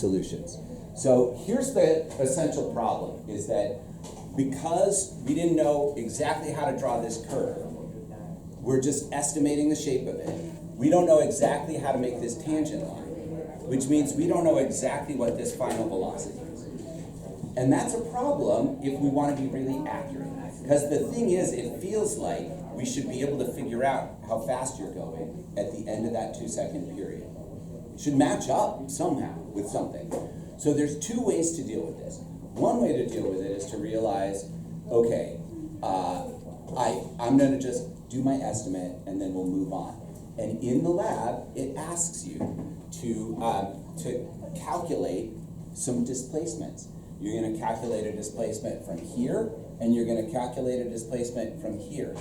solutions. So here's the essential problem, is that because we didn't know exactly how to draw this curve, we're just estimating the shape of it. We don't know exactly how to make this tangent line, which means we don't know exactly what this final velocity is. And that's a problem if we want to be really accurate. Because the thing is, it feels like we should be able to figure out how fast you're going at the end of that 2-second period. It should match up somehow with something. So there's two ways to deal with this. One way to deal with it is to realize, okay, I'm going to just do my estimate and then we'll move on. And in the lab, it asks you to calculate some displacements. You're going to calculate a displacement from here, and you're going to calculate a displacement from here.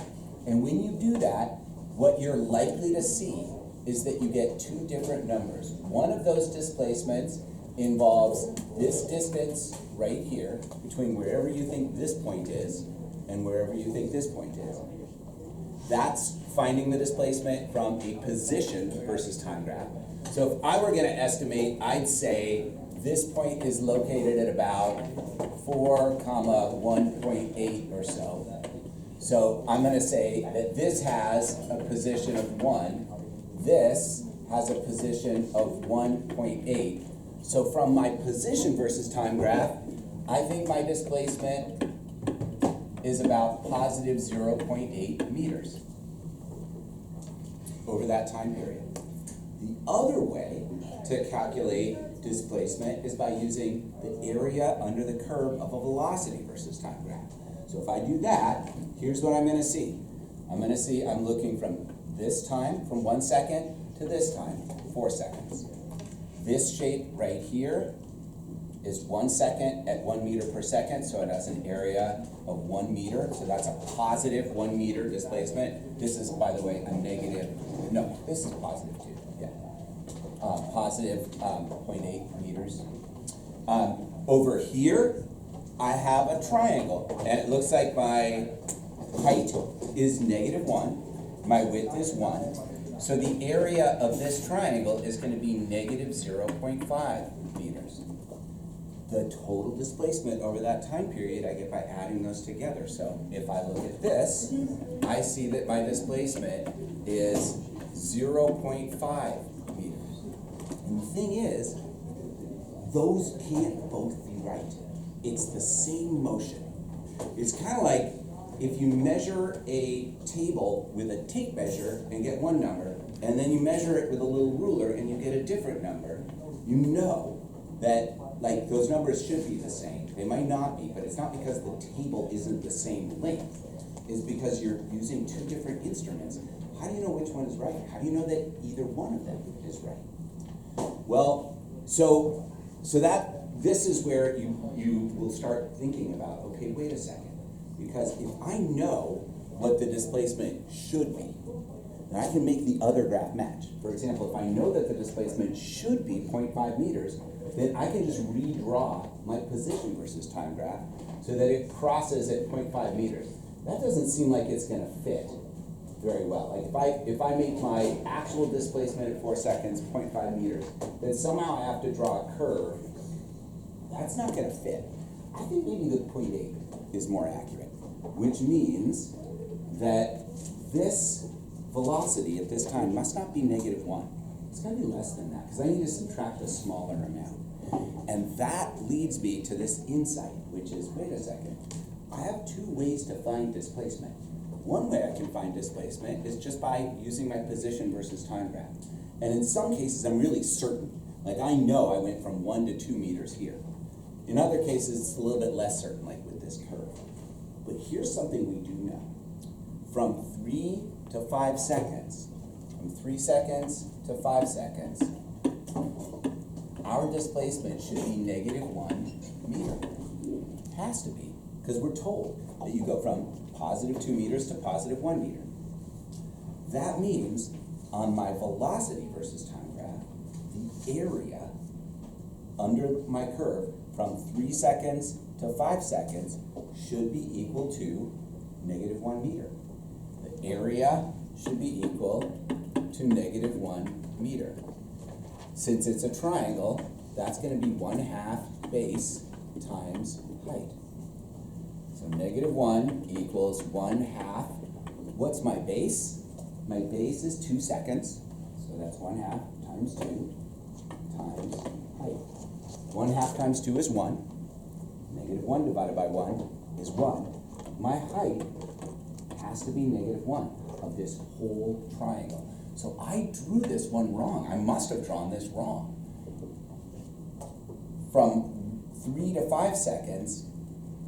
And when you do that, what you're likely to see is that you get two different numbers. One of those displacements involves this distance right here between wherever you think this point is and wherever you think this point is. That's finding the displacement from a position versus time graph. So if I were going to estimate, I'd say this point is located at about 4,1.8 or so. So I'm going to say that this has a position of 1. This has a position of 1.8. So from my position versus time graph, I think my displacement is about positive 0.8 meters over that time period. The other way to calculate displacement is by using the area under the curve of a velocity versus time graph. So if I do that, here's what I'm going to see. I'm looking from this time, from 1 second, to this time, 4 seconds. This shape right here is 1 second at 1 meter per second, so it has an area of 1 meter, so that's a positive 1 meter displacement. This is, by the way, a negative, no, this is positive too, yeah. Positive 0.8 meters. Over here, I have a triangle, and it looks like my height is -1, my width is 1, so the area of this triangle is going to be negative 0.5 meters. The total displacement over that time period I get by adding those together. So if I look at this, I see that my displacement is 0.5 meters. And the thing is, those can't both be right. It's the same motion. It's kind of like if you measure a table with a tape measure and get one number, and then you measure it with a little ruler and you get a different number, you know that like those numbers should be the same. They might not be, but it's not because the table isn't the same length. It's because you're using two different instruments. How do you know which one is right? How do you know that either one of them is right? Well, so this is where you will start thinking about, okay, wait a second. Because if I know what the displacement should be, then I can make the other graph match. For example, if I know that the displacement should be 0.5 meters, then I can just redraw my position versus time graph so that it crosses at 0.5 meters. That doesn't seem like it's going to fit very well. Like if I make my actual displacement at 4 seconds 0.5 meters, then somehow I have to draw a curve. That's not going to fit. I think maybe the 0.8 is more accurate, which means that this velocity at this time must not be -1. It's going to be less than that, because I need to subtract a smaller amount. And that leads me to this insight, which is, wait a second, I have two ways to find displacement. One way I can find displacement is just by using my position versus time graph. And in some cases, I'm really certain. Like I know I went from 1 to 2 meters here. In other cases, it's a little bit less certain, like with this curve. But here's something we do know. From 3 to 5 seconds, from 3 seconds to 5 seconds, our displacement should be -1 meter. It has to be, because we're told that you go from positive 2 meters to positive 1 meter. That means on my velocity versus time graph, the area under my curve from 3 seconds to 5 seconds should be equal to -1 meter. The area should be equal to -1 meter. Since it's a triangle, that's gonna be 1/2 base times height. So -1 equals 1/2. What's my base? My base is 2 seconds, so that's 1/2 times 2 times height. 1/2 times 2 is 1. -1 divided by 1 is 1. My height has to be -1 of this whole triangle. So I drew this one wrong. I must have drawn this wrong. From 3 to 5 seconds,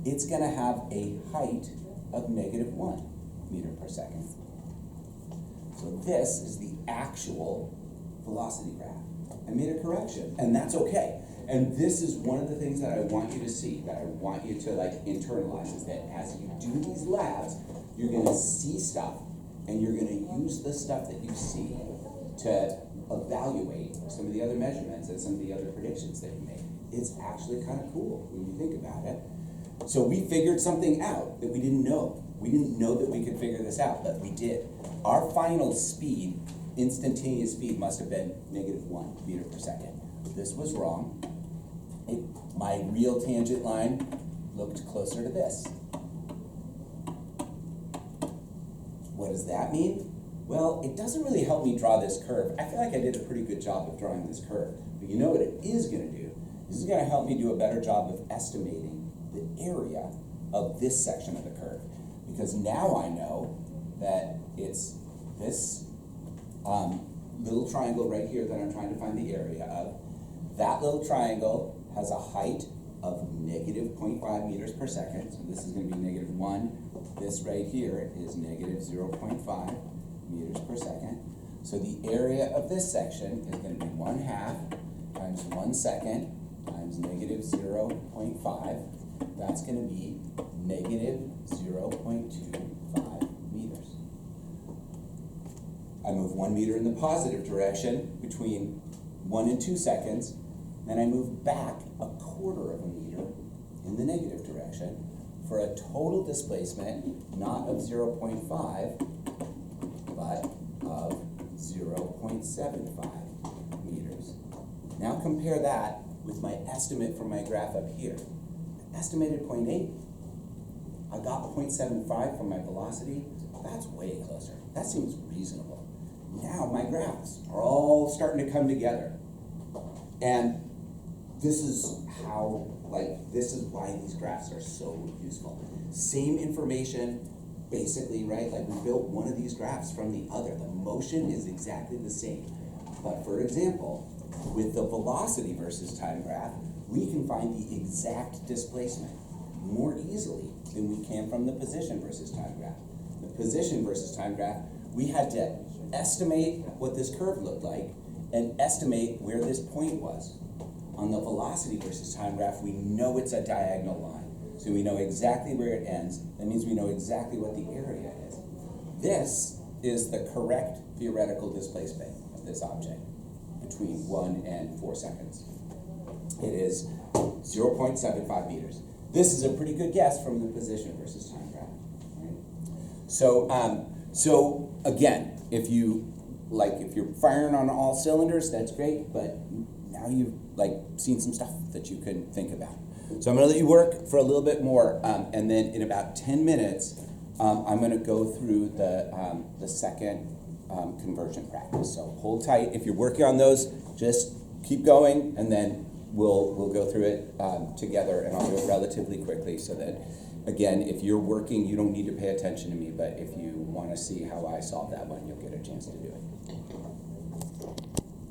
it's gonna have a height of -1 meter per second. So this is the actual velocity graph. I made a correction, and that's okay. And this is one of the things that I want you to see, that I want you to like internalize, is that as you do these labs, you're gonna see stuff, and you're gonna use the stuff that you see to evaluate some of the other measurements and some of the other predictions that you make. It's actually kind of cool when you think about it. So we figured something out that we didn't know. We didn't know that we could figure this out, but we did. Our final speed, instantaneous speed, must have been -1 meter per second. This was wrong. My real tangent line looked closer to this. What does that mean? Well, it doesn't really help me draw this curve. I feel like I did a pretty good job of drawing this curve. But you know what it is going to do? This is going to help me do a better job of estimating the area of this section of the curve. Because now I know that it's this little triangle right here that I'm trying to find the area of. That little triangle has a height of -0.5 meters per second. So this is going to be -1. This right here is -0.5 meters per second. So the area of this section is going to be 1/2 times 1 second times -0.5. That's going to be -0.25 meters. I move 1 meter in the positive direction between 1 and 2 seconds. Then I move back 1/4 of a meter in the negative direction for a total displacement not of 0.5, but of 0.75 meters. Now compare that with my estimate from my graph up here. I estimated 0.8. I got 0.75 from my velocity. That's way closer. That seems reasonable. Now my graphs are all starting to come together. And this is how, this is why these graphs are so useful. Same information, basically, right? Like we built one of these graphs from the other. The motion is exactly the same. But for example, with the velocity versus time graph, we can find the exact displacement more easily than we can from the position versus time graph. The position versus time graph, we had to estimate what this curve looked like and estimate where this point was. On the velocity versus time graph, we know it's a diagonal line. So we know exactly where it ends. That means we know exactly what the area is. This is the correct theoretical displacement of this object between 1 and 4 seconds. It is 0.75 meters. This is a pretty good guess from the position versus time graph. Right? So again, if you're firing on all cylinders, that's great, but now you've seen some stuff that you can think about. So I'm gonna let you work for a little bit more, and then in about 10 minutes, I'm gonna go through the second conversion practice. So hold tight. If you're working on those, just keep going, and then we'll go through it together, and I'll do it relatively quickly so that, again, if you're working, you don't need to pay attention to me, but if you want to see how I solve that one, you'll get a chance to do it.